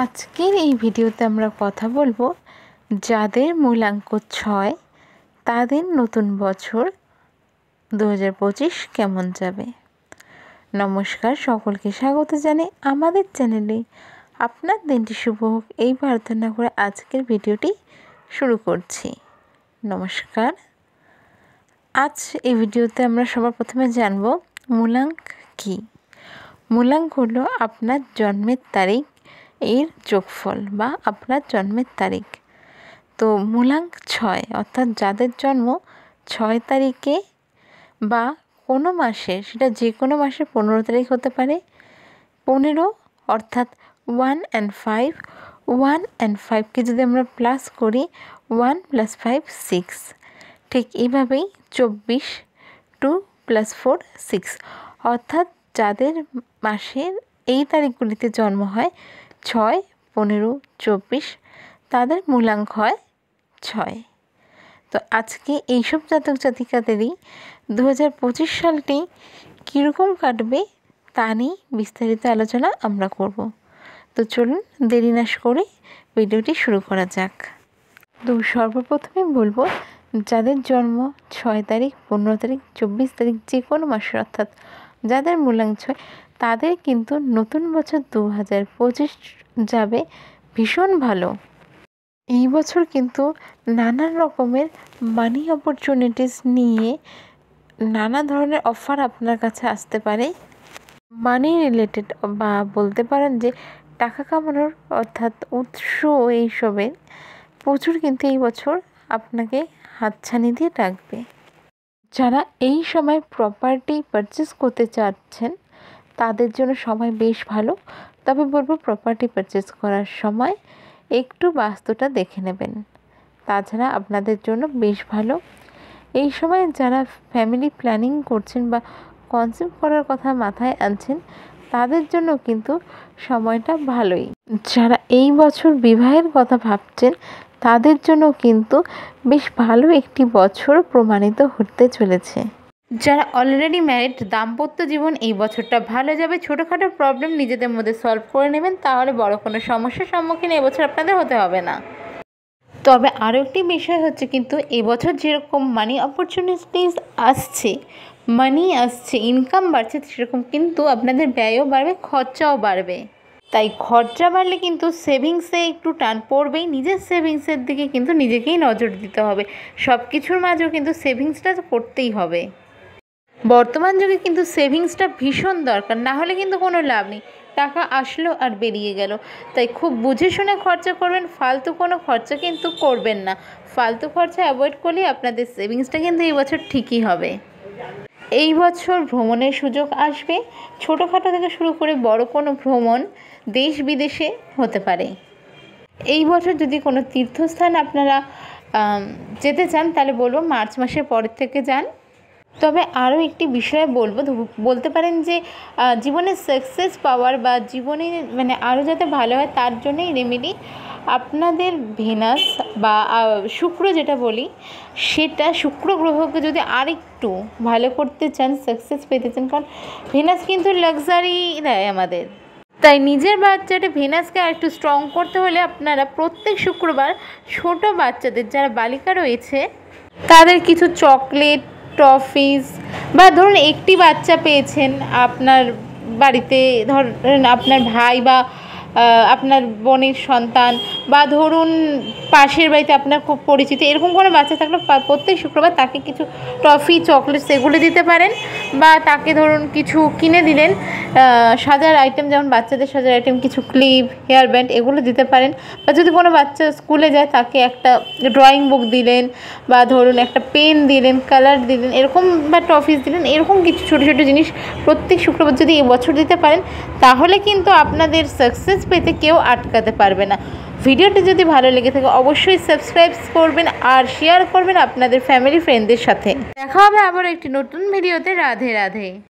আজকের এই ভিডিওতে আমরা কথা বলবো যাদের মূলাঙ্ক 6 তাদের নতুন বছর 2025 কেমন যাবে। নমস্কার, সকলকে স্বাগত জানাই আমাদের চ্যানেলে। আপনার দিনটি শুভ হোক এই প্রার্থনা করে আজকের ভিডিওটি শুরু করছি। নমস্কার। আজ এই ভিডিওতে আমরা সবার প্রথমে জানব মূলাঙ্ক কী। মূলাঙ্ক হলো আপনার জন্মের তারিখ এর যোগফল বা আপনার জন্মের তারিখ। তো মূলাঙ্ক 6 অর্থাৎ যাদের জন্ম 6 তারিখে বা কোনো মাসে, সেটা যে কোনো মাসে 15 তারিখ হতে পারে, 15 অর্থাৎ 1 and 5, 1 and 5কে যদি আমরা প্লাস করি 1 + 5 6, ঠিক এইভাবেই 24, 2 + 4 6, অর্থাৎ যাদের মাসের এই তারিখগুলিতে জন্ম হয় 6, 15, 24 তাদের মূলাঙ্ক হয় 6। তো আজকে এইসব জাতক জাতিকাদেরই 2025 সালটি কীরকম কাটবে তা নিয়ে বিস্তারিত আলোচনা আমরা করব। তো চলুন দেরি না করে ভিডিওটি শুরু করা যাক। তো সর্বপ্রথমে বলবো যাদের জন্ম 6 তারিখ, 15 তারিখ, 24 তারিখ যে কোনো মাসে অর্থাৎ যাদের মূলাঙ্ক 6 তাদের কিন্তু নতুন বছর 2025 যাবে ভীষণ ভালো। এই বছর কিন্তু নানান রকমের মানি অপরচুনিটিস নিয়ে নানা ধরনের অফার আপনার কাছে আসতে পারে। মানি রিলেটেড বা বলতে পারেন যে টাকা কামানোর অর্থাৎ উৎস এইসবের প্রচুর কিন্তু এই বছর আপনাকে হাতছানি দিয়ে রাখবে। যারা এই সময় প্রপার্টি পারচেস করতে চাচ্ছেন তাদের জন্য সময় বেশ ভালো, তবে বলবো প্রপার্টি পারচেস করার সময় একটু বাস্তুটা দেখে নেবেন, তাছাড়া আপনাদের জন্য বেশ ভালো। এই সময় যারা ফ্যামিলি প্ল্যানিং করছেন বা কনসেপ্ট করার কথা মাথায় আনছেন তাদের জন্য কিন্তু সময়টা ভালোই। যারা এই বছর বিবাহের কথা ভাবছেন তাদের জন্য কিন্তু বেশ ভালো একটি বছর প্রমাণিত হতে চলেছে। যারা অলরেডি ম্যারিড, দাম্পত্য জীবন এই বছরটা ভালো যাবে। ছোটোখাটো প্রবলেম নিজেদের মধ্যে সলভ করে নেবেন, তাহলে বড় কোনো সমস্যার সম্মুখীন এবছর আপনাদের হতে হবে না। তবে আরও একটি বিষয় হচ্ছে কিন্তু এবছর যেরকম মানি অপরচুনিটিস আসছে, মানি আসছে, ইনকাম বাড়ছে, সেরকম কিন্তু আপনাদের ব্যয়ও বাড়বে, খরচাও বাড়বে। তাই খরচা বাড়লে কিন্তু সেভিংসে একটু টান পড়বেই। নিজের সেভিংসের দিকে কিন্তু নিজেকেই নজর দিতে হবে। সব কিছুর মাঝেও কিন্তু সেভিংসটা করতেই হবে। বর্তমান যুগে কিন্তু সেভিংসটা ভীষণ দরকার, না হলে কিন্তু কোনো লাভ নেই। টাকা আসলো আর বেরিয়ে গেল। তাই খুব বুঝে শুনে খরচা করবেন, ফালতু কোনো খরচা কিন্তু করবেন না। ফালতু খরচা অ্যাভয়েড করলে আপনাদের সেভিংসটা কিন্তু এই বছর ঠিকই হবে। এই বছর ভ্রমণের সুযোগ আসবে, ছোটোখাটো থেকে শুরু করে বড় কোনো ভ্রমণ দেশ বিদেশে হতে পারে। এই বছর যদি কোনো তীর্থস্থান আপনারা যেতে চান তাহলে বলবো মার্চ মাসের পরের থেকে যান। তবে আরও একটি বিষয় বলতে পারেন যে জীবনে সাকসেস পাওয়ার বা জীবনে মানে আরও যাতে ভালো হয় তার জন্যই রেমেডি আপনাদের ভেনাস বা শুক্র যেটা বলি, সেটা শুক্র গ্রহকে যদি আরেকটু ভালো করতে চান, সাকসেস পেতে চান, কারণ ভেনাস কিন্তু লাক্সারি দেয় আমাদের। তাই নিজের বাচ্চাটা ভেনাসকে আরেকটু স্ট্রং করতে হলে আপনারা প্রত্যেক শুক্রবার ছোট বাচ্চাদের যারা বালিকা রয়েছে তাদের কিছু চকলেট, টফিস বা ধরুন একটি বাচ্চা পেয়েছেন আপনার বাড়িতে, ধরুন আপনার ভাই বা আপনার বোনের সন্তান বা ধরুন পাশের বাড়িতে আপনার খুব পরিচিত এরকম কোনো বাচ্চা থাকলে প্রত্যেক শুক্রবার তাকে কিছু টফি, চকলেট সেগুলো দিতে পারেন। বা তাকে ধরুন কিছু কিনে দিলেন সাজার আইটেম, যেমন বাচ্চাদের সাজার আইটেম কিছু ক্লিপ, হেয়ার ব্যান্ড এগুলো দিতে পারেন। বা যদি কোনো বাচ্চা স্কুলে যায় তাকে একটা ড্রয়িং বুক দিলেন বা ধরুন একটা পেন দিলেন, কালার দিলেন এরকম, বা টফিস দিলেন, এরকম কিছু ছোটো ছোটো জিনিস প্রত্যেক শুক্রবার যদি এবছর দিতে পারেন তাহলে কিন্তু আপনাদের সাকসেস পেতে কেউ আটকাতে পারবে না। ভিডিওটি যদি ভালো লেগে থাকে অবশ্যই সাবস্ক্রাইব করবেন আর শেয়ার করবেন আপনাদের ফ্যামিলি ফ্রেন্ডদের সাথে। দেখা হবে আবার একটি নতুন ভিডিওতে। রাধে রাধে।